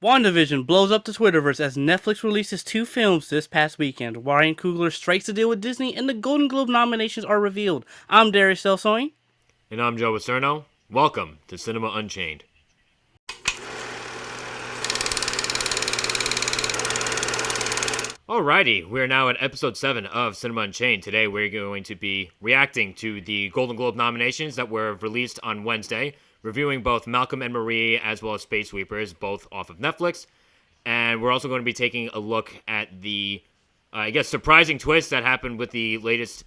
WandaVision blows up the Twitterverse as Netflix releases two films this past weekend. Ryan Coogler strikes a deal with Disney, and the Golden Globe nominations are revealed. I'm Darius Delsoin. And I'm Joe Acierno. Welcome to Cinema Unchained. Alrighty, we're now at episode 7 of Cinema Unchained. Today we're going to be reacting to the Golden Globe nominations that were released on Wednesday, reviewing both Malcolm and Marie as well as Space Sweepers, both off of Netflix. And we're also going to be taking a look at the, surprising twist that happened with the latest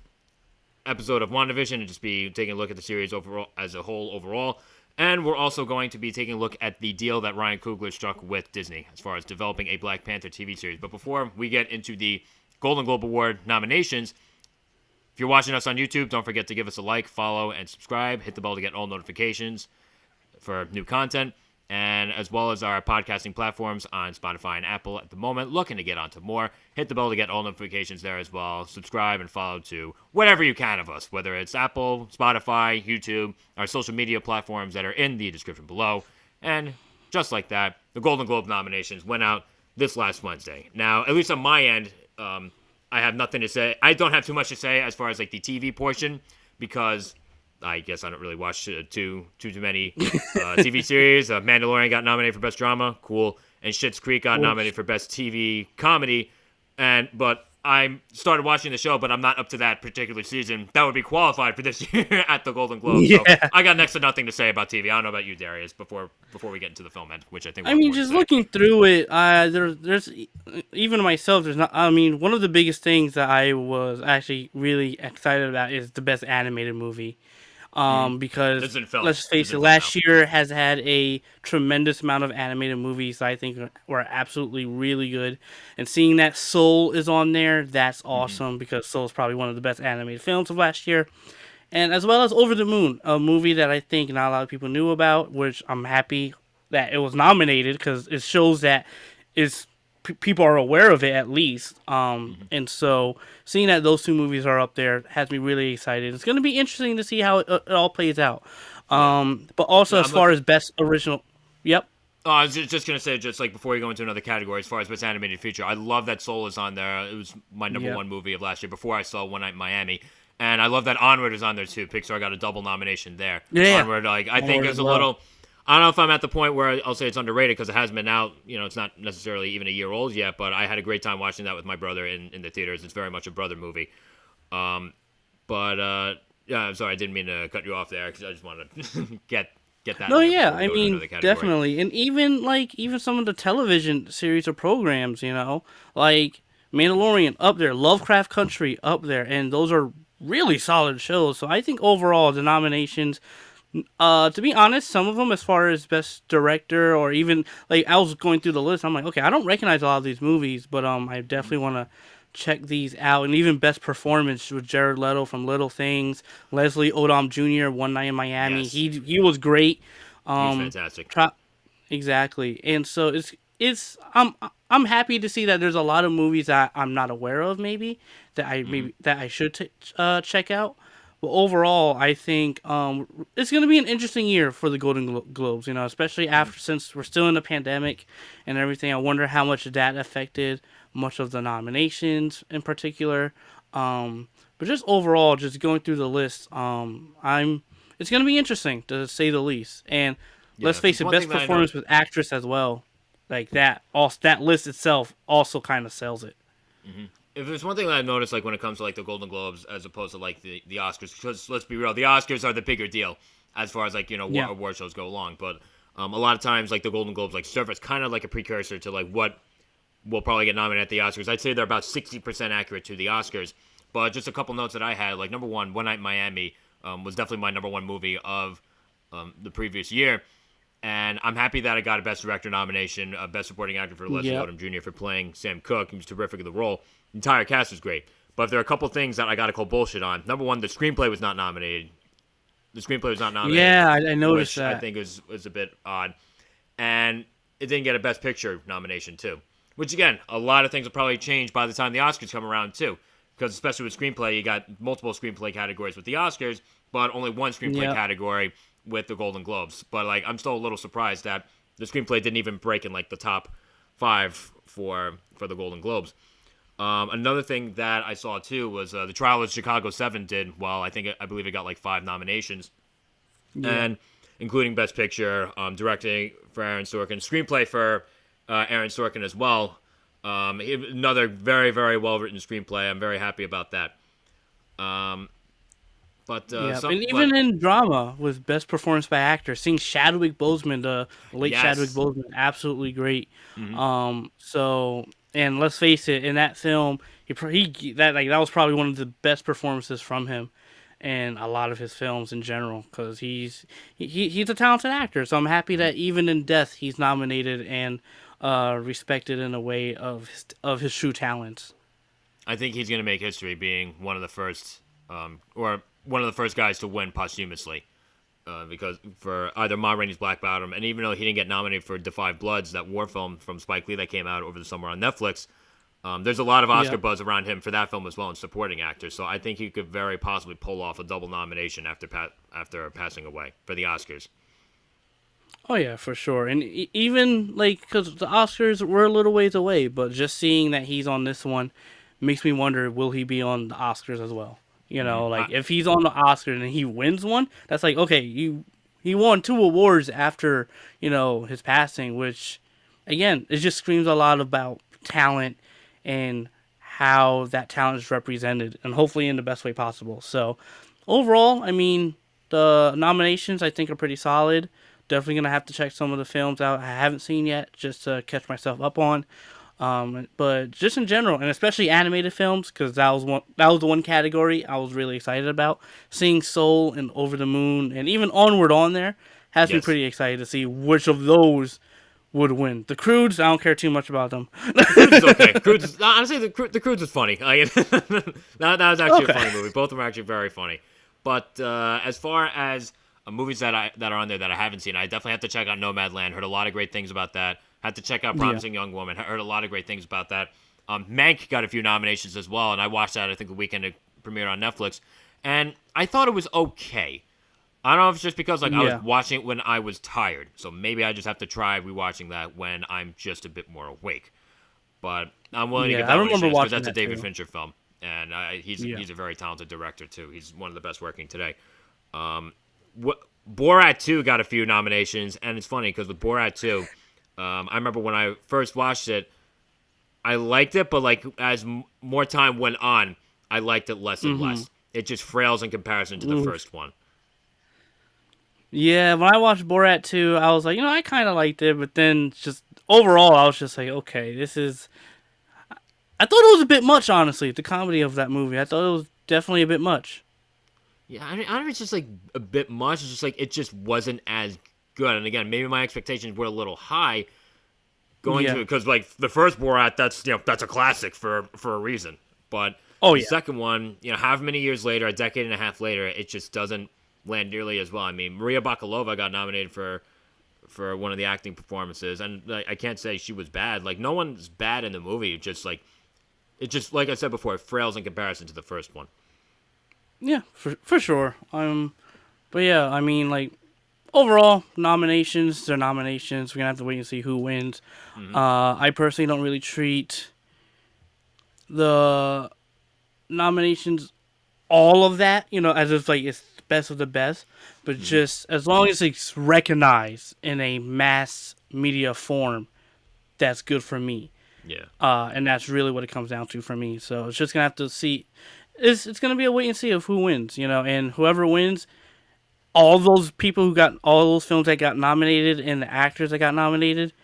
episode of WandaVision, and just be taking a look at the series overall as a whole overall. And we're also going to be taking a look at the deal that Ryan Coogler struck with Disney as far as developing a Black Panther TV series. But before we get into the Golden Globe Award nominations, if you're watching us on YouTube, don't forget to give us a like, follow, and subscribe. Hit the bell to get all notifications for new content, and as well as our podcasting platforms on Spotify and Apple at the moment. Looking to get onto more. Hit the bell to get all notifications there as well. Subscribe and follow to whatever you can of us, whether it's Apple, Spotify, YouTube, our social media platforms that are in the description below. And just like that, the Golden Globe nominations went out this last Wednesday. Now, at least on my end, I have nothing to say. I don't have too much to say as far as like the TV portion, because I guess I don't really watch too many TV series. Mandalorian got nominated for Best Drama, cool, and Schitt's Creek got nominated for Best TV Comedy. But I started watching the show, but I'm not up to that particular season that would be qualified for this year at the Golden Globe. Yeah. So I got next to nothing to say about TV. I don't know about you, Darius. Before we get into the film end, which I think just looking through it, there's even myself. There's not. One of the biggest things that I was actually really excited about is the Best Animated Movie. Because let's face it, last year has had a tremendous amount of animated movies that I think were absolutely really good. And seeing that Soul is on there, that's awesome, because Soul is probably one of the best animated films of last year. And as well as Over the Moon, a movie that I think not a lot of people knew about, which I'm happy that it was nominated, because it shows that people are aware of it at least. And so seeing that those two movies are up there has me really excited. It's going to be interesting to see how it all plays out. But also as far as best original, yep. I was just going to say, just like before we go into another category, as far as best animated feature, I love that Soul is on there. It was my number one movie of last year before I saw One Night in Miami. And I love that Onward is on there too. Pixar got a double nomination there. Yeah. Onward, I think is a little... I don't know if I'm at the point where I'll say it's underrated, because it hasn't been out. It's not necessarily even a year old yet, but I had a great time watching that with my brother in the theaters. It's very much a brother movie. Yeah, I'm sorry, I didn't mean to cut you off there, because I just wanted to get that. No, yeah, definitely. And even some of the television series or programs, like Mandalorian up there, Lovecraft Country up there, and those are really solid shows. So I think overall the nominations, to be honest, some of them, as far as best director, or even like I was going through the list, I'm like, okay, I don't recognize a lot of these movies, but I definitely want to check these out. And even best performance with Jared Leto from Little Things, Leslie Odom Jr. One Night in Miami. Yes. He was great. He's fantastic. Exactly. And so I'm happy to see that there's a lot of movies that I'm not aware of, maybe that I should check out. But overall, I think it's going to be an interesting year for the Golden Globes, especially since we're still in the pandemic and everything. I wonder how much that affected much of the nominations in particular. But just overall, just going through the list, it's going to be interesting, to say the least. And let's face it, best performance with actress as well. Like that list itself also kind of sells it. Mm-hmm. If there's one thing that I've noticed, like when it comes to like the Golden Globes as opposed to like the Oscars, because let's be real, the Oscars are the bigger deal as far as like what award shows go along. But a lot of times like the Golden Globes like serve as kind of like a precursor to like what will probably get nominated at the Oscars. I'd say they're about 60% accurate to the Oscars. But just a couple notes that I had, like number one, One Night in Miami was definitely my number one movie of the previous year. And I'm happy that I got a Best Director nomination, a Best Supporting Actor for Leslie Odom Jr. for playing Sam Cooke. He was terrific in the role. The entire cast was great. But if there are a couple things that I got to call bullshit on, number one, the screenplay was not nominated. Yeah, I noticed that. I think was a bit odd. And it didn't get a Best Picture nomination, too. Which, again, a lot of things will probably change by the time the Oscars come around, too. Because especially with screenplay, you got multiple screenplay categories with the Oscars, but only one screenplay category with the Golden Globes. But, like, I'm still a little surprised that the screenplay didn't even break in like the top 5 for the Golden Globes. Another thing that I saw too was the Trial of Chicago 7 did well. I believe it got like 5 nominations, and including Best Picture, directing for Aaron Sorkin, screenplay for Aaron Sorkin as well. Another very, very well written screenplay. I'm very happy about that. And even in drama, with best performance by actor, seeing Chadwick Boseman, the late Chadwick yes, Boseman, absolutely great. mm-hmm. And let's face it, in that film, that was probably one of the best performances from him, and a lot of his films in general, because he's a talented actor. So I'm happy that even in death, he's nominated and respected in a way of his true talents. I think he's going to make history being one of the first, or one of the first guys to win posthumously. Because for either Ma Rainey's Black Bottom, and even though he didn't get nominated for Da 5 Bloods, that war film from Spike Lee that came out over the summer on Netflix, there's a lot of Oscar buzz around him for that film as well, and supporting actor. So I think he could very possibly pull off a double nomination after passing away for the Oscars. Oh yeah, for sure. And even like, because the Oscars were a little ways away, but just seeing that he's on this one makes me wonder, will he be on the Oscars as well? If he's on the Oscars and he wins one, that's like, okay, he won 2 awards after his passing, which again, it just screams a lot about talent and how that talent is represented, and hopefully in the best way possible. So overall, I mean, the nominations I think are pretty solid. Definitely gonna have to check some of the films out I haven't seen yet, just to catch myself up on. But just in general, and especially animated films, because that was the one category I was really excited about. Seeing Soul and Over the Moon and even Onward on there has me pretty excited to see which of those would win. The Croods, I don't care too much about them. Croods is okay. Honestly, the Croods is funny. That was actually a funny movie. Both of them are actually very funny. But as far as movies that are on there that I haven't seen, I definitely have to check out Nomadland. Heard a lot of great things about that. Had to check out Promising Young Woman. Heard a lot of great things about that. Mank got a few nominations as well, and I watched that, I think, the weekend it premiered on Netflix. And I thought it was okay. I don't know if it's just because I was watching it when I was tired. So maybe I just have to try rewatching that when I'm just a bit more awake. But I'm willing to give that one a chance, because that's a David Fincher film. And he's a very talented director, too. He's one of the best working today. Borat 2 got a few nominations, and it's funny because with Borat 2, I remember when I first watched it, I liked it, but like as more time went on, I liked it less and less. It just frails in comparison to the first one. Yeah, when I watched Borat 2, I was like, I kind of liked it, but then just overall, I was just like, okay, this is... I thought it was a bit much, honestly, the comedy of that movie. I thought it was definitely a bit much. Yeah, I don't know if it's just like a bit much. It's just like it just wasn't as good. And again, maybe my expectations were a little high going to it, because like the first Borat, that's a classic for a reason. But the second one, however many years later, a decade and a half later, it just doesn't land nearly as well. I mean, Maria Bakalova got nominated for one of the acting performances, and I can't say she was bad. Like, no one's bad in the movie. It just like I said before, it frails in comparison to the first one. Yeah, for sure. But yeah, I mean, like, overall, nominations, they're nominations. We're gonna have to wait and see who wins. I personally don't really treat the nominations, all of that, as if like it's the best of the best. But just as long as it's recognized in a mass media form, that's good for me. Yeah. And that's really what it comes down to for me. So it's just gonna have to see. It's gonna be a wait and see of who wins, and whoever wins, all those people who got all those films that got nominated and the actors that got nominated,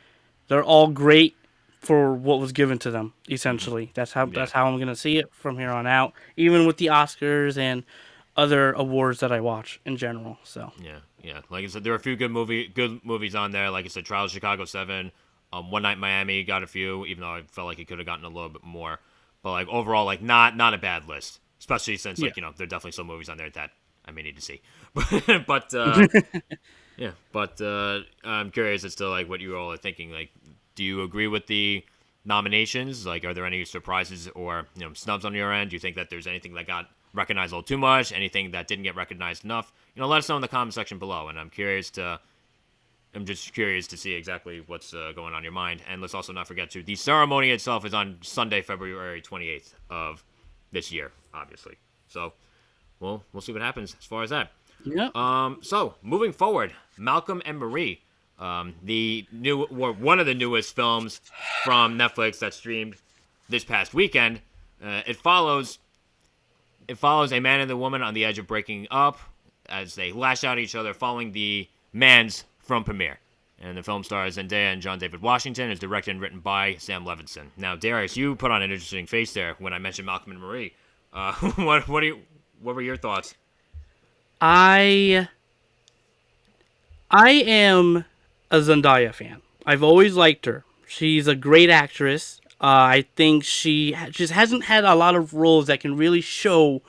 they're all great for what was given to them. Essentially, that's how I'm gonna see it from here on out. Even with the Oscars and other awards that I watch in general. So yeah. Like I said, there are a few good movies on there. Like I said, Trial of Chicago 7, One Night in Miami got a few, even though I felt like it could have gotten a little bit more. But like overall, like not a bad list, especially since like there are definitely some movies on there that I may need to see. but I'm curious as to like what you all are thinking. Like, do you agree with the nominations? Like, are there any surprises or snubs on your end? Do you think that there's anything that got recognized a little too much? Anything that didn't get recognized enough? Let us know in the comment section below. And I'm curious to I'm just curious to see exactly what's going on in your mind. And let's also not forget to the ceremony itself is on Sunday, February 28th of this year, obviously. So we'll see what happens as far as that. Yeah. So moving forward, Malcolm and Marie, one of the newest films from Netflix that streamed this past weekend. It follows a man and a woman on the edge of breaking up as they lash out at each other following the man's film premiere. And the film stars Zendaya and John David Washington. Is directed and written by Sam Levinson. Now, Darius, you put on an interesting face there when I mentioned Malcolm and Marie. What were your thoughts? I am a Zendaya fan. I've always liked her. She's a great actress. I think she just hasn't had a lot of roles that can really show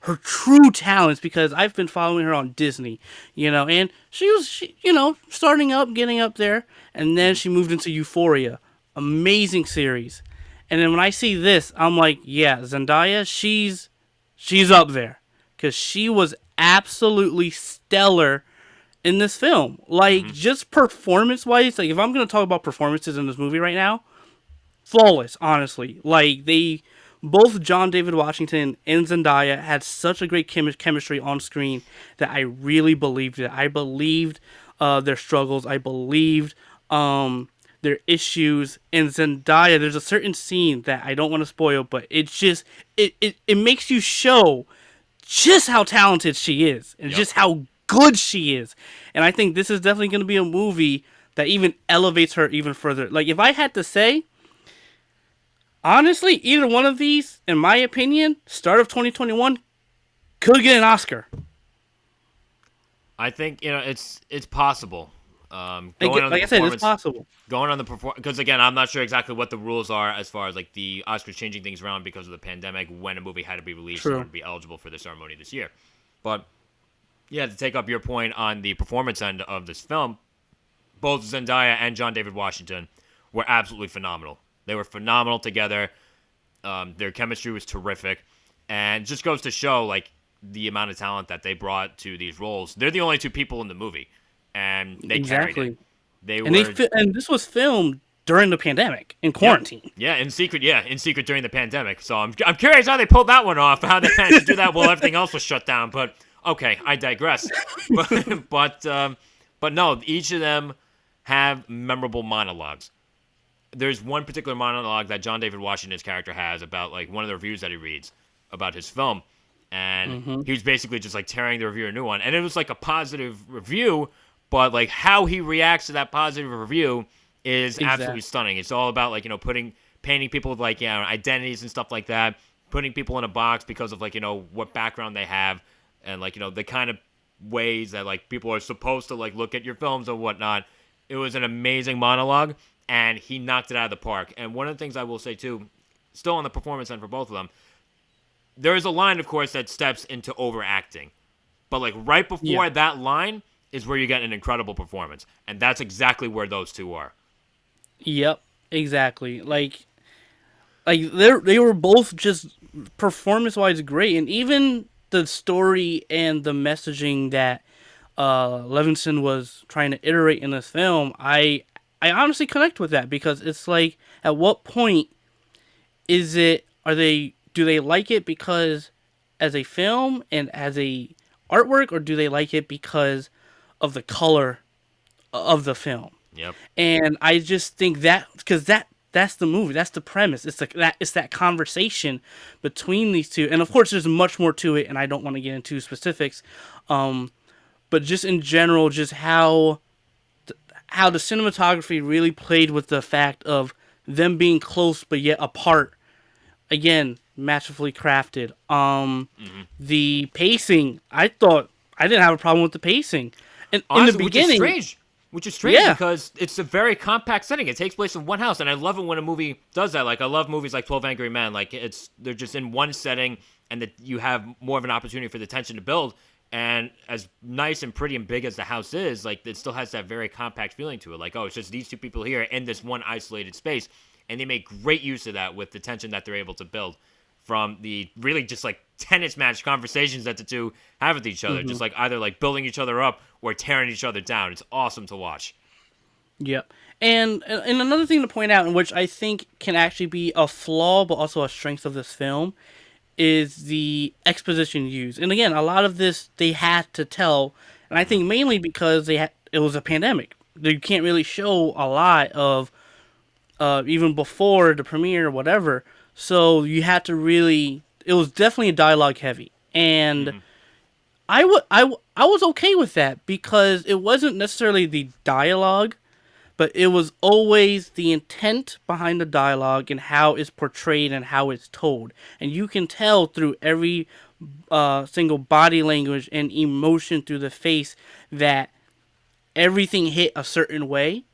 her true talents, because I've been following her on Disney, and she was, starting up, getting up there, and then she moved into Euphoria. Amazing series. And then when I see this, I'm like, yeah, Zendaya, she's up there, because she was absolutely stellar in this film. Like, just performance-wise, like, if I'm going to talk about performances in this movie right now, flawless, honestly. Like, both John David Washington and Zendaya had such a great chemistry on screen that I really believed it. I believed their struggles. I believed their issues. And Zendaya, there's a certain scene that I don't want to spoil, but it's just, it makes you show just how talented she is and just how good she is. And I think this is definitely going to be a movie that even elevates her even further. Like, if I had to say, honestly, either one of these, in my opinion, start of 2021, could get an Oscar. I think, it's possible. Like I said, it's possible. Going on the performance, because again, I'm not sure exactly what the rules are as far as like the Oscars changing things around because of the pandemic, when a movie had to be released in order to be eligible for the ceremony this year. But yeah, to take up your point on the performance end of this film, both Zendaya and John David Washington were absolutely phenomenal. They were phenomenal together. Their chemistry was terrific, and just goes to show like the amount of talent that they brought to these roles. They're the only two people in the movie, and they carried it. And this was filmed during the pandemic in quarantine. Yeah, in secret during the pandemic. So I'm curious how they pulled that one off. How they managed to do that while everything else was shut down. But okay, I digress. but no, each of them have memorable monologues. There's one particular monologue that John David Washington's character has about like one of the reviews that he reads about his film, and he was basically just like tearing the reviewer a new one, and it was like a positive review, but like how he reacts to that positive review is absolutely stunning. It's all about like painting people with like identities and stuff like that, putting people in a box because of like what background they have, and like the kind of ways that like people are supposed to like look at your films or whatnot. It was an amazing monologue, and he knocked it out of the park. And one of the things I will say, too, still on the performance end for both of them, there is a line, of course, that steps into overacting. But, like, right before that line is where you get an incredible performance. And that's exactly where those two are. Yep, exactly. Like they were both just performance-wise great. And even the story and the messaging that Levinson was trying to iterate in this film, I honestly connect with that, because it's like, at what point do they like it because as a film and as a artwork, or do they like it because of the color of the film? Yep. And I just think because that's the movie, that's the premise. It's that conversation between these two, and of course there's much more to it, and I don't want to get into specifics, but just in general, just how the cinematography really played with the fact of them being close but yet apart. Again, masterfully crafted. The pacing, I thought I didn't have a problem with the pacing. And honestly, in the beginning, which is strange because it's a very compact setting. It takes place in one house, and I love it when a movie does that. Like, I love movies like 12 Angry Men. Like, they're just in one setting, and that you have more of an opportunity for the tension to build. And as nice and pretty and big as the house is, like, it still has that very compact feeling to it. Like, oh, it's just these two people here in this one isolated space. And they make great use of that with the tension that they're able to build from the really just, like, tennis match conversations that the two have with each other. Just, like, either, like, building each other up or tearing each other down. It's awesome to watch. Yep. And another thing to point out, in which I think can actually be a flaw but also a strength of this film, is the exposition used. And again, a lot of this they had to tell, and I Hmm. think mainly because it was a pandemic. You can't really show a lot of even before the premiere or whatever. So you had to really. It was definitely dialogue heavy, and Hmm. I was okay with that because it wasn't necessarily the dialogue, but it was always the intent behind the dialogue and how it's portrayed and how it's told. And you can tell through every single body language and emotion through the face that everything hit a certain way,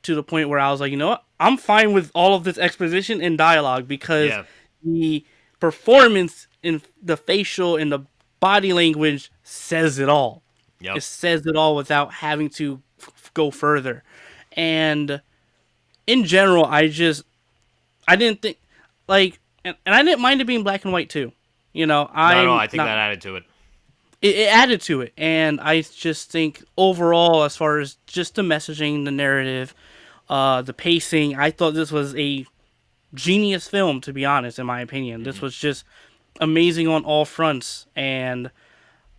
to the point where I was like, you know what? I'm fine with all of this exposition and dialogue because Yeah. the performance in the facial and the body language says it all. It Yep. says it all without having to go further. And in general, I didn't think like, and I didn't mind it being black and white too. You know, Not at all. I'm I think not. that added to it. It added to it, and I just think overall, as far as just the messaging, the narrative, the pacing, I thought this was a genius film. To be honest, in my opinion, this Hmm. was just amazing on all fronts, and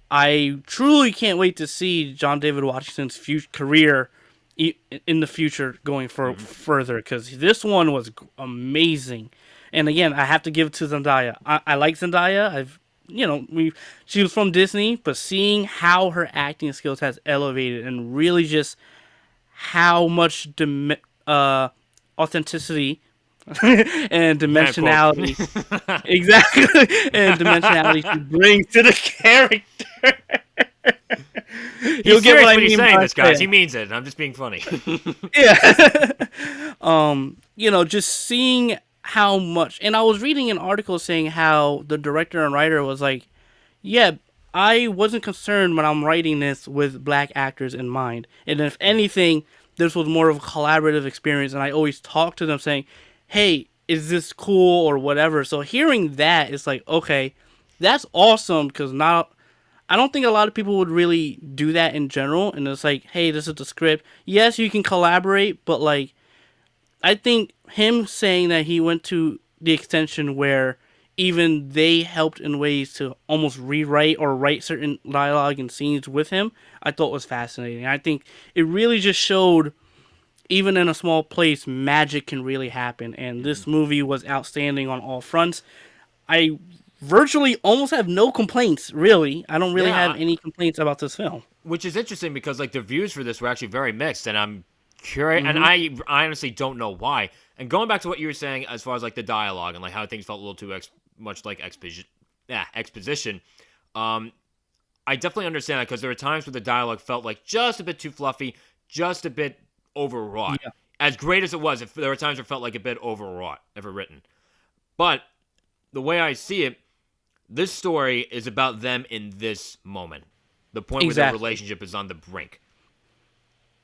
I truly can't wait to see John David Washington's career in the future going for Hmm. further, because this one was amazing. And again, I have to give it to Zendaya. I like Zendaya. She was from Disney, but seeing how her acting skills has elevated and really just how much authenticity and Quote. dimensionality, exactly, and dimensionality she brings to the character. He's You'll get what serious I when he's mean saying by this, guys. He saying, means it. I'm just being funny. yeah. Just seeing how much, and I was reading an article saying how the director and writer was like, yeah, I wasn't concerned when I'm writing this with black actors in mind. And if anything, this was more of a collaborative experience. And I always talk to them saying, hey, is this cool or whatever? So hearing that is like, okay, that's awesome, because now I don't think a lot of people would really do that in general. And it's like, hey, this is the script. Yes, you can collaborate, but like, I think him saying that he went to the extension where even they helped in ways to almost rewrite or write certain dialogue and scenes with him, I thought was fascinating. I think it really just showed, even in a small place, magic can really happen. And Hmm. this movie was outstanding on all fronts. I virtually almost have no complaints, really. I don't really have Yeah, any complaints about this film. which is interesting because like the views for this were actually very mixed, and I'm curious, and Mm-hmm. I honestly don't know why. And going back to what you were saying as far as like the dialogue and like how things felt a little too much like exposition, yeah, exposition. Um, I definitely understand that because there were times where the dialogue felt like just a bit too fluffy, just a bit overwrought. Yeah, As great as it was, if there were times where it felt like a bit overwrought, overwritten. But the way I see it, this story is about them in this moment, the point where their exactly. relationship is on the brink.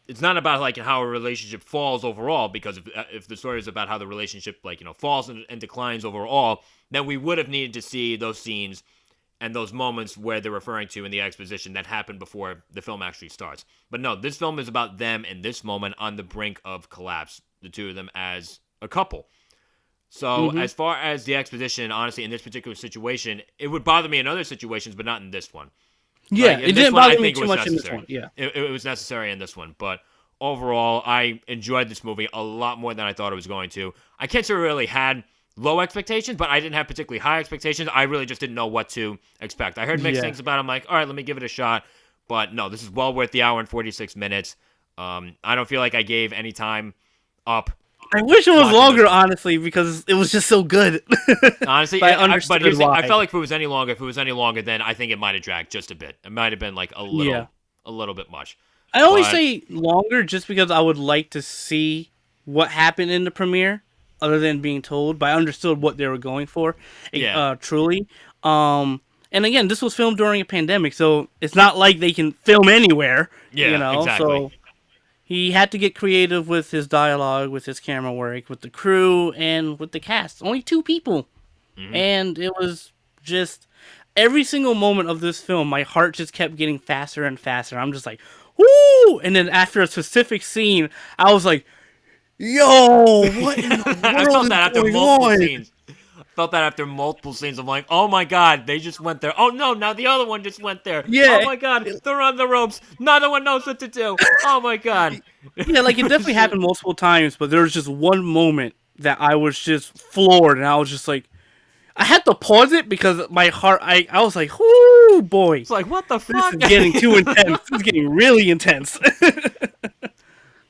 It's not about like how a relationship falls overall, because if the story is about how the relationship falls and declines overall, then we would have needed to see those scenes and those moments where they're referring to in the exposition that happened before the film actually starts. But no, this film is about them in this moment on the brink of collapse, the two of them as a couple. So Mm-hmm. as far as the exposition, honestly, in this particular situation, it would bother me in other situations, but not in this one. Yeah, Like it in this didn't one, I bother me think it too was much in this necessary. one. Yeah. It was necessary in this one, but overall, I enjoyed this movie a lot more than I thought it was going to. I can't say I really had low expectations, but I didn't have particularly high expectations. I really just didn't know what to expect. I heard mixed Yeah. things about it. I'm like, all right, let me give it a shot. But no, this is well worth the hour and 46 minutes. I don't feel like I gave any time up I wish it was watching this longer, one. honestly, because it was just so good. Honestly, But I but understood here's the thing. I why. felt like if it was any longer, then I think it might have dragged just a bit. It might have been like Yeah. a little bit much. I only But say longer just because I would like to see what happened in the premiere, other than being told. But I understood what they were going for, yeah, truly. And again, this was filmed during a pandemic, so it's not like they can film anywhere, yeah, exactly. So he had to get creative with his dialogue, with his camera work, with the crew, and with the cast. Only two people, Hmm. and it was just every single moment of this film, my heart just kept getting faster and faster. I'm just like, whoo! And then after a specific scene, I was like, yo, what in the I world felt is that after going multiple on? scenes. I felt that after multiple scenes. I'm like, oh my god, they just went there. Oh no, now the other one just went there. Oh Yeah, my god, they're on the ropes. Neither one knows what to do. Oh my god. yeah, like it definitely happened multiple times, but there was just one moment that I was just floored, and I was just like, I had to pause it because my heart, I was like, whoo, boy, It's like, what the this fuck? is getting too intense. This is getting really intense.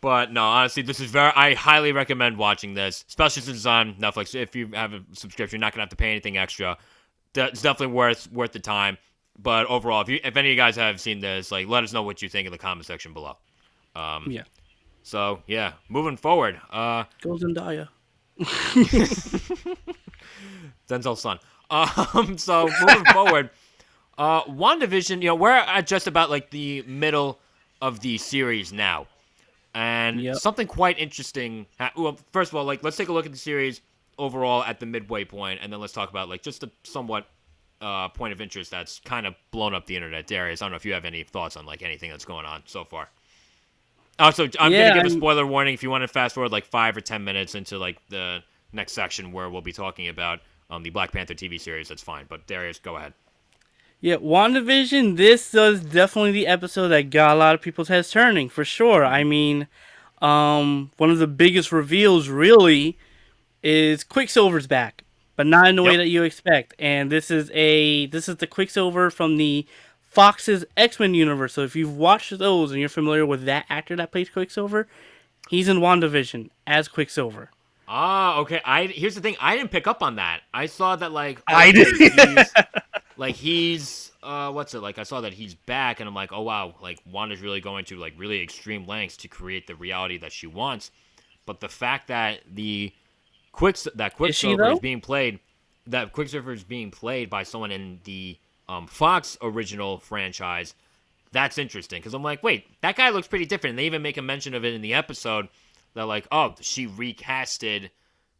But no, honestly, this is very. I highly recommend watching this, especially since it's on Netflix. If you have a subscription, you're not gonna have to pay anything extra. It's definitely worth the time. But overall, if any of you guys have seen this, like, let us know what you think in the comment section below. Yeah, So yeah, moving forward. goes Zendaya. Denzel's son. So moving forward, WandaVision. We're at just about like the middle of the series now. And Yep. something quite interesting. Well, first of all, like, let's take a look at the series overall at the midway point, and then let's talk about like just a somewhat point of interest that's kind of blown up the internet. Darius, I don't know if you have any thoughts on like anything that's going on so far. Also, I'm gonna give a spoiler warning if you want to fast forward like 5 or 10 minutes into like the next section where we'll be talking about the Black Panther TV series. That's fine, but Darius, go ahead. Yeah, WandaVision, this was definitely the episode that got a lot of people's heads turning, for sure. I mean, one of the biggest reveals, really, is Quicksilver's back, but not in the way Yep. that you expect. And this is the Quicksilver from the Fox's X-Men universe. So if you've watched those and you're familiar with that actor that plays Quicksilver, he's in WandaVision as Quicksilver. Ah, okay. Here's the thing. I didn't pick up on that. I saw that like, I okay, did. he's what's it like? I saw that he's back, and I'm like, oh wow, like Wanda's really going to like really extreme lengths to create the reality that she wants. But the fact that Is she Quicksilver is though? being played, that Quicksilver is being played by someone in the Fox original franchise, that's interesting because I'm like, wait, that guy looks pretty different. And they even make a mention of it in the episode that like, oh, she recasted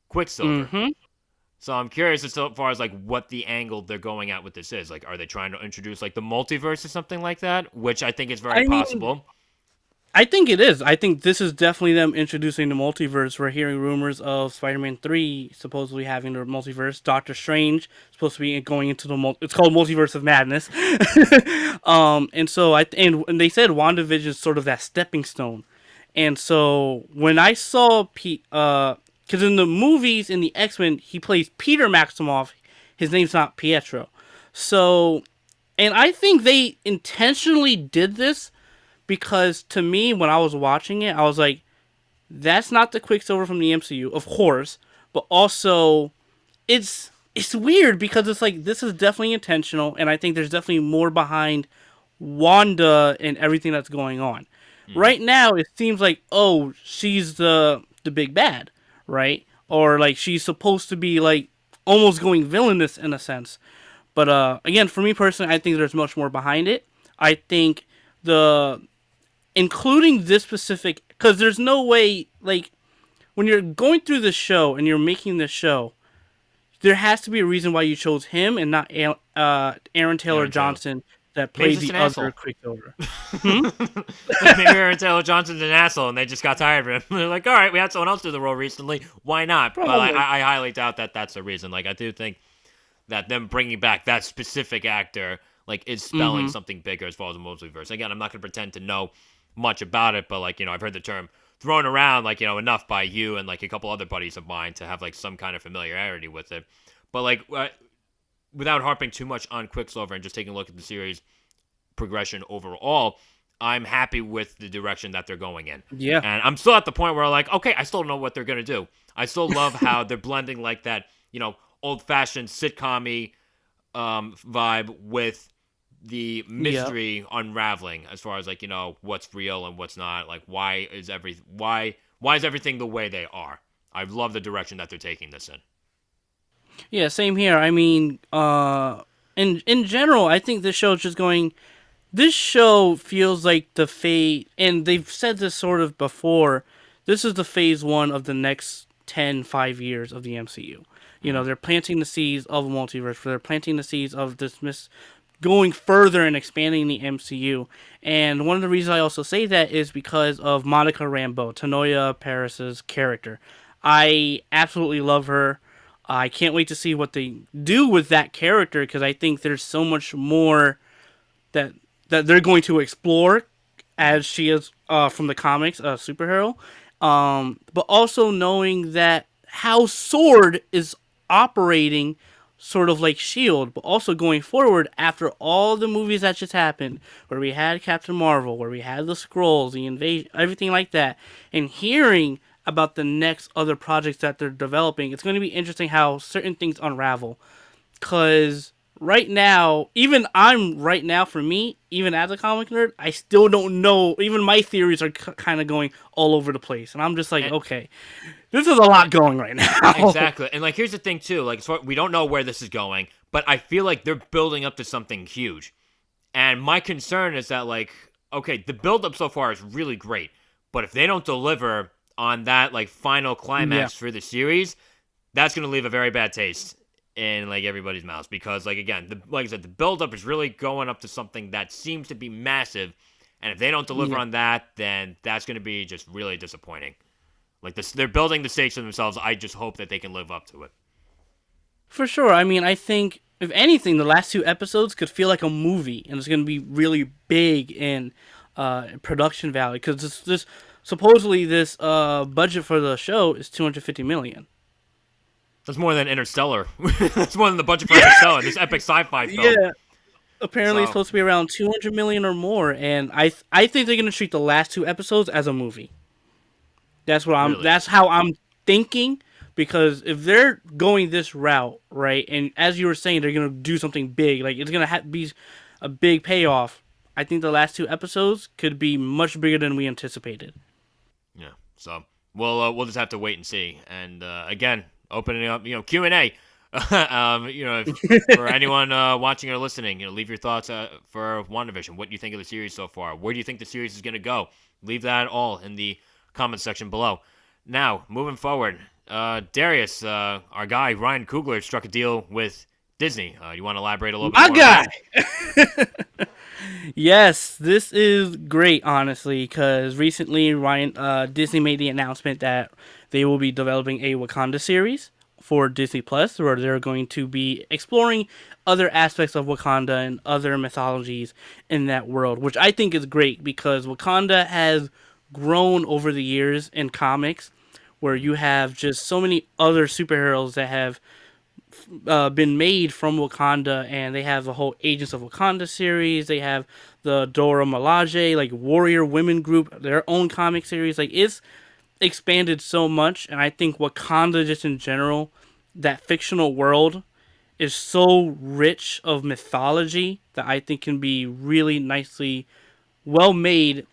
Quicksilver. Mm-hmm. So I'm curious as far as like what the angle they're going at with this is. Like, are they trying to introduce like the multiverse or something like that? Which I think is very I mean, possible. I think it is. I think this is definitely them introducing the multiverse. We're hearing rumors of Spider-Man 3 supposedly having the multiverse. Doctor Strange supposed to be going into it's called Multiverse of Madness. And so and they said WandaVision is sort of that stepping stone. And so when I saw Pete, because in the movies in the X-Men he plays Peter Maximoff, his name's not Pietro. So, and I think they intentionally did this because to me, when I was watching it, I was like, that's not the Quicksilver from the MCU, of course, but also it's weird because it's like this is definitely intentional, and I think there's definitely more behind Wanda and everything that's going on. Right now, it seems like, oh, she's the big bad, right? Or like she's supposed to be like almost going villainous in a sense. But again, for me personally, I think there's much more behind it. I think the including this specific, because there's no way, like, when you're going through the show and you're making the show, there has to be a reason why you chose him and not Aaron Taylor Aaron Taylor. Johnson that Maybe played he's just the an asshole. other Quicksilver. Maybe Aaron Taylor Johnson's an asshole, and they just got tired of him. They're like, all right, we had someone else do the role recently. Why not? But Probably. I highly doubt that that's the reason. Like, I do think that them bringing back that specific actor like is spelling something bigger as far as the multiverse. Again, I'm not going to pretend to know much about it, but like, I've heard the term thrown around like, enough by you and like a couple other buddies of mine to have like some kind of familiarity with it. But like, without harping too much on Quicksilver and just taking a look at the series progression overall, I'm happy with the direction that they're going in. Yeah. And I'm still at the point where I'm like, okay, I still don't know what they're going to do. I still love how they're blending like that, old-fashioned sitcom-y vibe with the mystery unraveling as far as like, what's real and what's not. Like, why is everything the way they are? I love the direction that they're taking this in. Yeah, same here. I mean, in general, I think this show's just going. This show feels like the phase, and they've said this sort of before. This is the phase one of the next 5 years of the MCU. They're planting the seeds of a multiverse. They're planting the seeds of going further and expanding the MCU. And one of the reasons I also say that is because of Monica Rambeau, Tanoia Paris's character. I absolutely love her. I can't wait to see what they do with that character because I think there's so much more that they're going to explore as she is from the comics, a superhero. But also knowing that how Sword is operating sort of like Shield, but also going forward after all the movies that just happened, where we had Captain Marvel, where we had the Skrulls, the invasion, everything like that, and hearing about the next other projects that they're developing, it's going to be interesting how certain things unravel. Cause right now, even I'm right now for me, even as a comic nerd, I still don't know. Even my theories are kind of going all over the place, and I'm just like, And okay, this is a lot going right now. exactly. And like here's the thing too, like we don't know where this is going, but I feel like they're building up to something huge. And my concern is that like okay, the build up so far is really great, but if they don't deliver on that like final Yeah, climax for the series, that's going to leave a very bad taste in like everybody's mouths because like again, like I said, the build up is really going up to something that seems to be massive, and if they don't deliver yeah, on that, then that's going to be just really disappointing. Like this, they're building the stakes for themselves. I just hope that they can live up to it. for sure. I mean, I think if anything, the last two episodes could feel like a movie, and it's going to be really big in production value because this supposedly this budget for the show is 250 million. That's more than Interstellar. That's more than the budget for Interstellar. This epic sci-fi film. Yeah, apparently it's So supposed to be around 200 million or more, and I think they're gonna treat the last two episodes as a movie. really, That's how I'm thinking, because if they're going this route, right, and as you were saying, they're gonna do something big, like it's gonna be a big payoff. I think the last two episodes could be much bigger than we anticipated. yeah. So we'll just have to wait and see. And again, opening up, Q&A. For anyone watching or listening, leave your thoughts for WandaVision. What do you think of the series so far? Where do you think the series is going to go? Leave that all in the comment section below. Now, moving forward, Darius, our guy Ryan Coogler struck a deal with Disney. You want to elaborate a little bit My more on guy. that? Yes, this is great, honestly, because recently Disney made the announcement that they will be developing a Wakanda series for Disney Plus, where they're going to be exploring other aspects of Wakanda and other mythologies in that world, which I think is great because Wakanda has grown over the years in comics, where you have just so many other superheroes that have been made from Wakanda, and they have the whole Agents of Wakanda series. They have the Dora Milaje, like warrior women group, their own comic series. Like it's expanded so much, and I think Wakanda, just in general, that fictional world is so rich of mythology that I think can be really nicely well made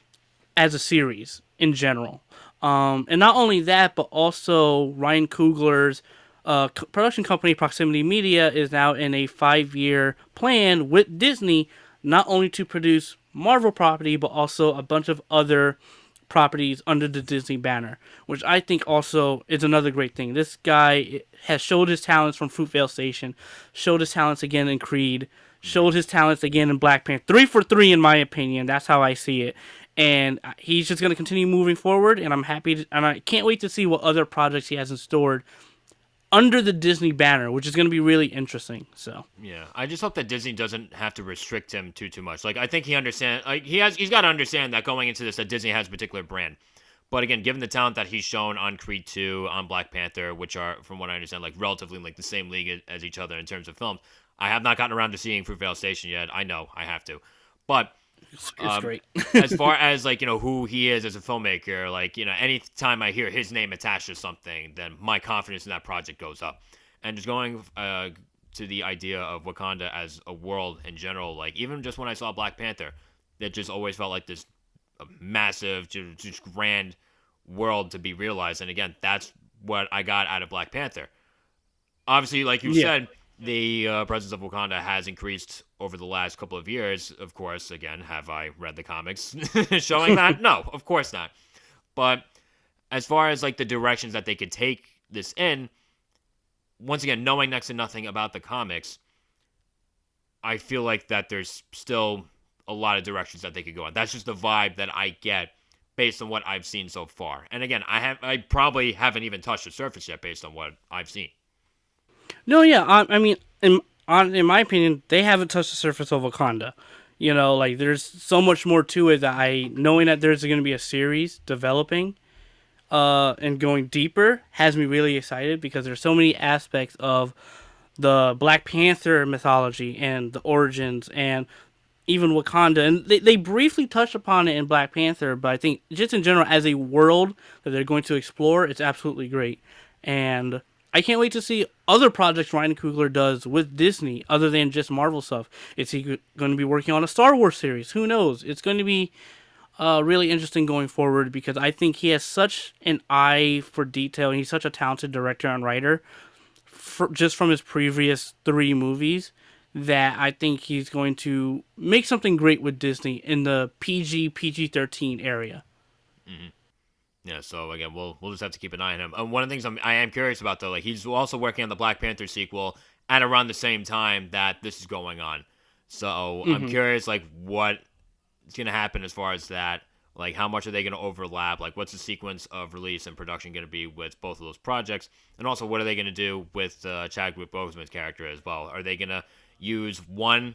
as a series in general. And not only that, but also Ryan Coogler's production company Proximity Media is now in a 5-year plan with Disney, not only to produce Marvel property, but also a bunch of other properties under the Disney banner, which I think also is another great thing. This guy has showed his talents from Fruitvale Station, showed his talents again in Creed, showed his talents again in Black Panther. 3 for 3 in my opinion. That's how I see it. And he's just going to continue moving forward, and I'm happy and I can't wait to see what other projects he has in store under the Disney banner, which is going to be really interesting. So Yeah, I just hope that Disney doesn't have to restrict him too much. Like I think he understand. Like he's got to understand that going into this, that Disney has a particular brand. But again, given the talent that he's shown on Creed 2, on Black Panther, which are, from what I understand, like relatively like the same league as each other in terms of films, I have not gotten around to seeing Fruitvale Station yet. I know I have to, but it's great. as far as like who he is as a filmmaker, like any time I hear his name attached to something, then my confidence in that project goes up. And just going to the idea of Wakanda as a world in general, like even just when I saw Black Panther, it just always felt like this massive, just grand world to be realized. And again, that's what I got out of Black Panther. Obviously, like you Yeah. said, the presence of Wakanda has increased over the last couple of years. Of course, again, have I read the comics showing that? No, of course not. But as far as like the directions that they could take this in, once again, knowing next to nothing about the comics, I feel like that there's still a lot of directions that they could go in. That's just the vibe that I get based on what I've seen so far. And again, I probably haven't even touched the surface yet based on what I've seen. No, yeah, I mean, in my opinion, they haven't touched the surface of Wakanda. You know, like there's so much more to it that knowing that there's going to be a series developing, and going deeper has me really excited because there's so many aspects of the Black Panther mythology and the origins and even Wakanda. And they briefly touched upon it in Black Panther, but I think just in general, as a world that they're going to explore, it's absolutely great. And I can't wait to see other projects Ryan Coogler does with Disney other than just Marvel stuff. Is he going to be working on a Star Wars series? Who knows? It's going to be really interesting going forward because I think he has such an eye for detail and he's such a talented director and writer just from his previous 3 movies that I think he's going to make something great with Disney in the PG-13 area. Mm-hmm. Yeah, so again, we'll just have to keep an eye on him. One of the things I am curious about though, like he's also working on the Black Panther sequel at around the same time that this is going on. So I'm curious, like what is going to happen as far as that. Like how much are they going to overlap? Like what's the sequence of release and production going to be with both of those projects? And also, what are they going to do with Chadwick Boseman's character as well? Are they going to use one?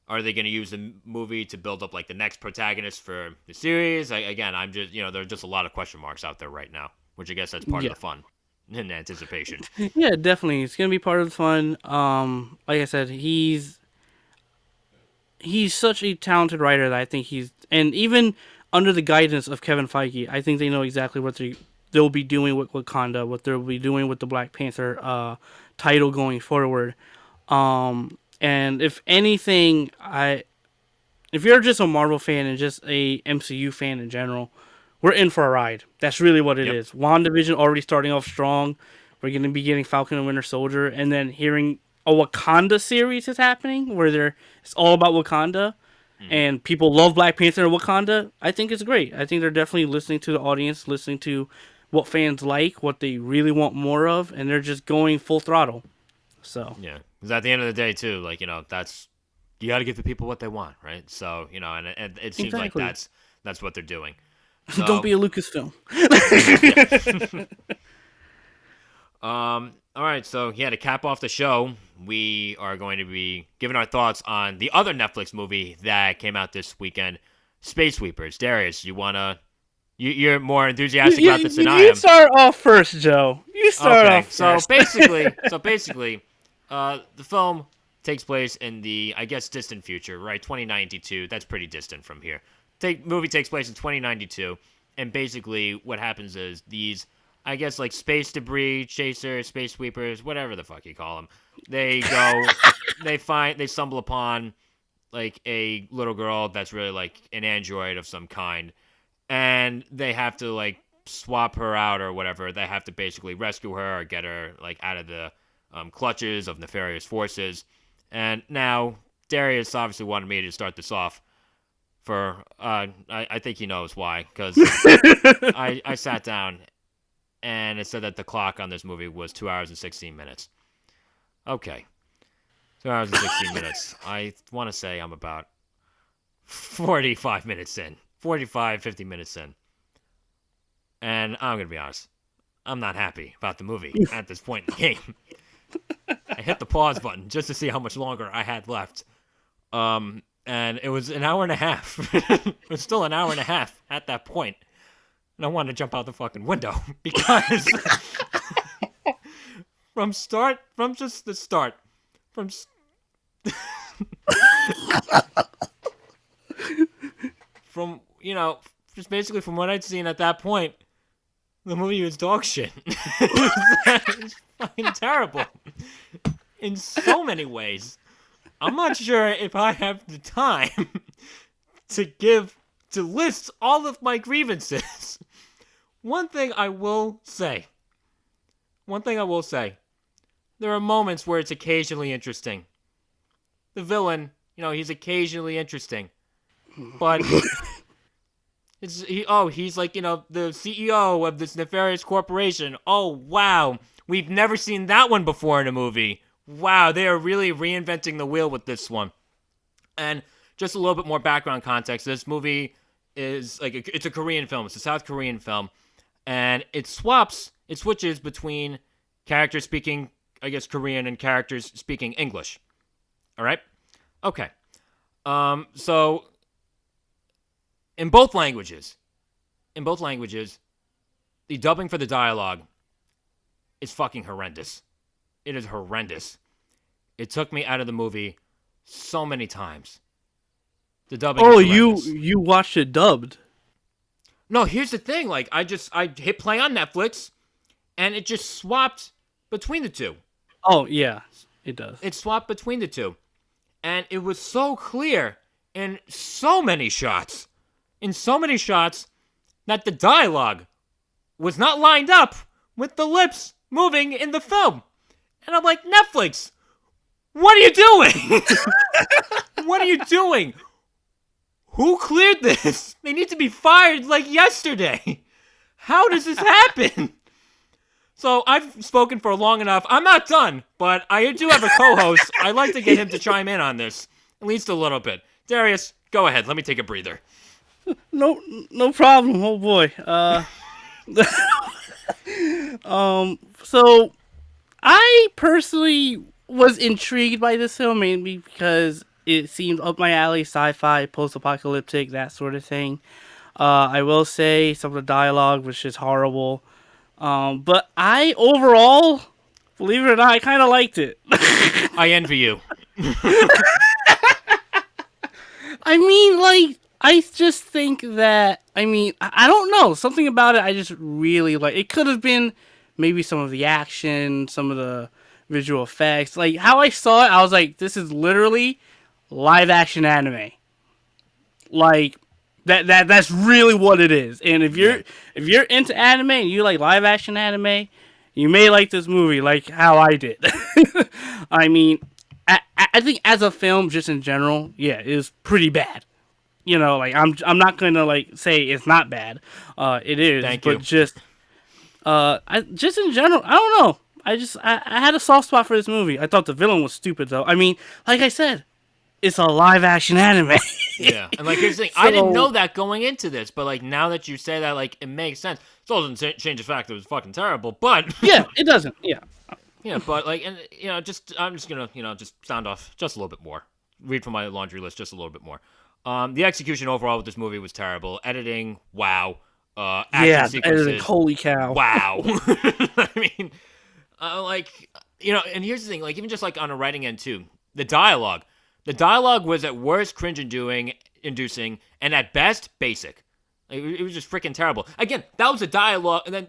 Are they going to use the movie to build up like the next protagonist for the series? I'm just, there are just a lot of question marks out there right now, which I guess that's part of the fun and anticipation. Yeah, definitely. It's going to be part of the fun. Like I said, he's such a talented writer that I think and even under the guidance of Kevin Feige, I think they know exactly what they'll be doing with Wakanda, what they'll be doing with the Black Panther title going forward. And if anything, if you're just a Marvel fan and just a MCU fan in general, we're in for a ride. That's really what it is. WandaVision already starting off strong. We're going to be getting Falcon and Winter Soldier, and then hearing a Wakanda series is happening where it's all about Wakanda, and people love Black Panther and Wakanda. I think it's great. I think they're definitely listening to the audience, listening to what fans like, what they really want more of, and they're just going full throttle. So yeah, because at the end of the day, too, like that's you got to give the people what they want, right? So and it seems like that's what they're doing. So, don't be a Lucasfilm. All right, so to cap off the show, we are going to be giving our thoughts on the other Netflix movie that came out this weekend, Space Sweepers. Darius, you're more enthusiastic about this than I am. You start off first, Joe. You start off first. So basically, the film takes place in the, I guess, distant future, right? 2092. That's pretty distant from here. Movie takes place in 2092, and basically what happens is these, I guess, like space debris chasers, space sweepers, whatever the fuck you call them. They go, they stumble upon like a little girl that's really like an android of some kind, and they have to like swap her out or whatever. They have to basically rescue her or get her like out of the clutches of nefarious forces. And now Darius obviously wanted me to start this off. I think he knows why, because I sat down and it said that the clock on this movie was 2 hours and 16 minutes. Okay. 2 hours and 16 minutes. I want to say I'm about 45 minutes in. 45, 50 minutes in. And I'm going to be honest. I'm not happy about the movie at this point in the game. I hit the pause button just to see how much longer I had left. And it was an hour and a half. It was still an hour and a half at that point. And I wanted to jump out the fucking window because from just the start, just basically from what I'd seen at that point, the movie was dog shit. It was fucking terrible in so many ways. I'm not sure if I have the time to list all of my grievances. One thing I will say. There are moments where it's occasionally interesting. The villain, he's occasionally interesting. But he's like, the CEO of this nefarious corporation. Oh, wow. We've never seen that one before in a movie. Wow, they are really reinventing the wheel with this one. And just a little bit more background context. This movie is it's a Korean film. It's a South Korean film, and it switches between characters speaking, I guess, Korean and characters speaking English. All right, okay. So in both languages, the dubbing for the dialogue is fucking horrendous. It is horrendous. It took me out of the movie so many times. The dubbing. Oh, is horrendous. you watched it dubbed? No, here's the thing. Like, I hit play on Netflix, and it just swapped between the two. Oh yeah, it does. It swapped between the two, and it was so clear in so many shots, that the dialogue was not lined up with the lips moving in the film. And I'm like, Netflix, what are you doing? What are you doing? Who cleared this? They need to be fired like yesterday. How does this happen? So I've spoken for long enough. I'm not done, but I do have a co-host. I'd like to get him to chime in on this, at least a little bit. Darius, go ahead. Let me take a breather. No problem. Oh boy. So I personally was intrigued by this film mainly because it seemed up my alley, sci-fi, post-apocalyptic, that sort of thing. I will say some of the dialogue was just horrible. But I overall, believe it or not, I kind of liked it. I envy you. I mean, like, I just think that, I don't know, something about it I just really like. It could have been maybe some of the action, some of the visual effects. Like, how I saw it, I was like, this is literally live action anime. Like, that's really what it is. And if you're into anime and you like live action anime, you may like this movie like how I did. I mean, I think as a film, just in general, yeah, it is pretty bad. You know, like I'm not gonna like say it's not bad. It is. Thank but you. just just in general, I don't know. I had a soft spot for this movie. I thought the villain was stupid though. I mean, like I said, it's a live action anime. Yeah, and like here's the thing, I didn't know that going into this, but like now that you say that, like it makes sense. It still doesn't change the fact that it was fucking terrible, but yeah, it doesn't. Yeah. yeah, but like, and I'm just gonna just sound off just a little bit more, read from my laundry list just a little bit more. The execution overall with this movie was terrible. Editing, wow. Action sequences, editing, holy cow. wow. I mean, and here's the thing, like even just like on a writing end too, the dialogue. The dialogue was at worst cringe-inducing, and at best basic. It was just freaking terrible. Again, that was a dialogue, and then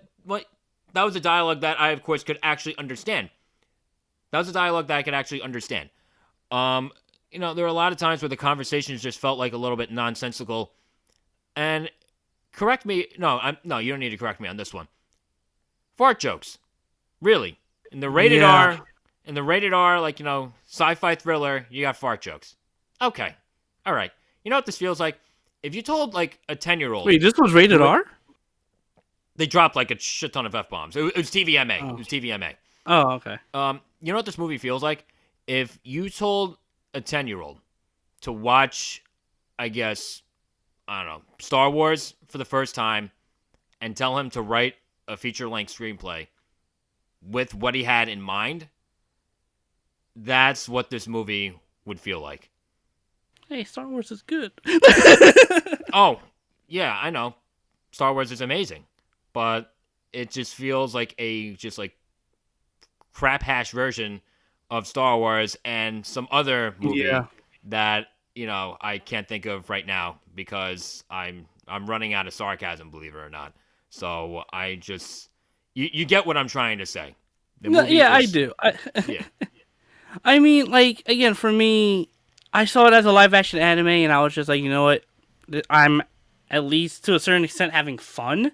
that was a dialogue that I, of course, could actually understand. That was a dialogue that I could actually understand. There were a lot of times where the conversations just felt like a little bit nonsensical. And correct me, no, you don't need to correct me on this one. Fart jokes, really, in the rated R. In the rated R, like, sci-fi thriller, you got fart jokes. Okay. All right. You know what this feels like? If you told, like, a 10-year-old... Wait, this was rated R? They dropped, like, a shit ton of F-bombs. It was TVMA. Oh. It was TVMA. Oh, okay. You know what this movie feels like? If you told a 10-year-old to watch, I guess, I don't know, Star Wars for the first time and tell him to write a feature-length screenplay with what he had in mind... That's what this movie would feel like. Hey, Star Wars is good. Oh, yeah, I know. Star Wars is amazing. But it just feels like a crap hash version of Star Wars and some other movie that, I can't think of right now because I'm running out of sarcasm, believe it or not. So I just you get what I'm trying to say. I do. Yeah. I mean, like, again, for me, I saw it as a live-action anime, and I was just like, you know what? I'm, at least to a certain extent, having fun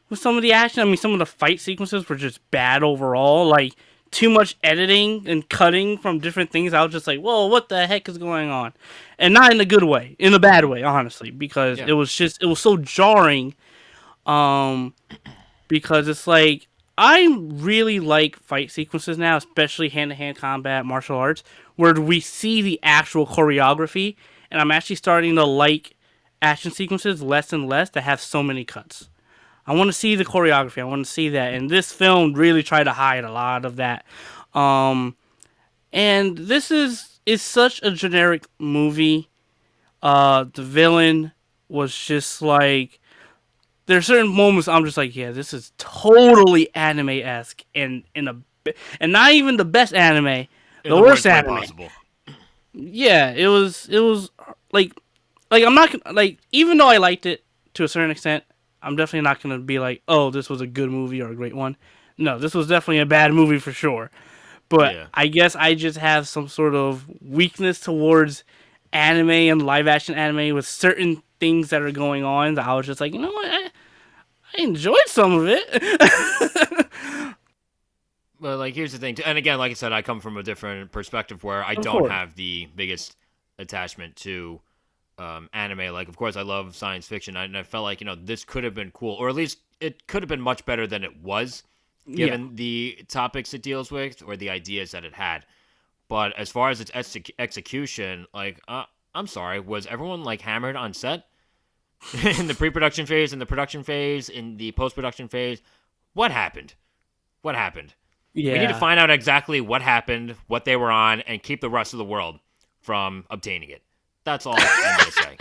with some of the action. I mean, some of the fight sequences were just bad overall. Like, too much editing and cutting from different things. I was just like, whoa, what the heck is going on? And not in a good way. In a bad way, honestly. Because it was so jarring. Because it's like... I really like fight sequences now, especially hand-to-hand combat, martial arts, where we see the actual choreography and I'm actually starting to like action sequences less and less that have so many cuts. I want to see the choreography. I want to see that, and this film really tried to hide a lot of that. Um, and this is such a generic movie. The villain was just like there's certain moments I'm just like, yeah, this is totally anime esque, and not even the best anime, In the the worst worst way anime. possible. Yeah, it was like I'm not like even though I liked it to a certain extent, I'm definitely not gonna be like, oh, this was a good movie or a great one. No, this was definitely a bad movie for sure. But Yeah. I guess I just have some sort of weakness towards anime and live action anime with certain things that are going on that I was just like, you know what, I enjoyed some of it. Well, like, here's the thing. And again, like I said, I come from a different perspective where I Of don't course. have the biggest attachment to anime. Like, of course, I love science fiction, and I felt like, this could have been cool, or at least it could have been much better than it was, Yeah. given the topics it deals with or the ideas that it had. But as far as its execution, like, I'm sorry, was everyone like hammered on set in the pre-production phase, in the production phase, in the post-production phase? What happened? What happened? We need to Yeah. find out exactly what happened, what they were on, and keep the rest of the world from obtaining it. That's all I'm going to say.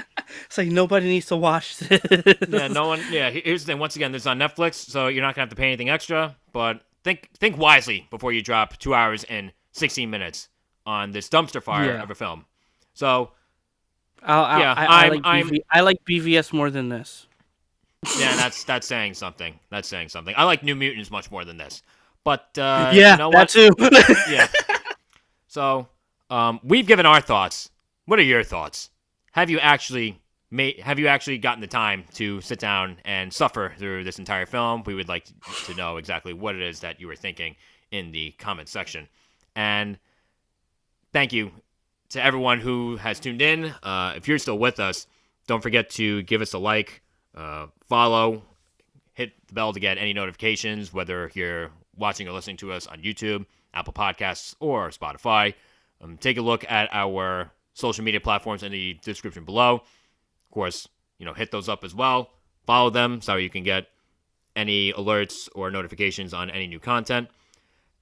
It's like nobody needs to watch Yeah, this. no one. Yeah, here's the thing. Once again, this is on Netflix, so you're not going to have to pay anything extra. But think wisely before you drop 2 hours and 16 minutes on this dumpster fire Yeah. of a film. So I, yeah, I, I I'm like I'm I like BVS more than this. yeah, that's saying something. That's saying something. I like New Mutants much more than this. But you Yeah, know that what? too. Yeah. So we've given our thoughts. What are your thoughts? Have you actually gotten the time to sit down and suffer through this entire film? We would like to know exactly what it is that you were thinking in the comment section. And thank you to everyone who has tuned in. If you're still with us, don't forget to give us a like, follow, hit the bell to get any notifications, whether you're watching or listening to us on YouTube, Apple Podcasts, or Spotify. Take a look at our social media platforms in the description below. Of course, hit those up as well. Follow them so you can get any alerts or notifications on any new content.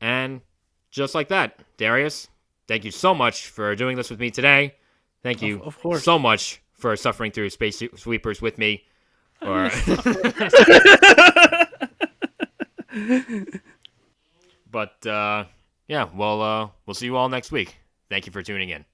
And just like that, Darius, thank you so much for doing this with me today. Thank you Of course. so much for suffering through Space Sweepers with me. Or But yeah, we'll see you all next week. Thank you for tuning in.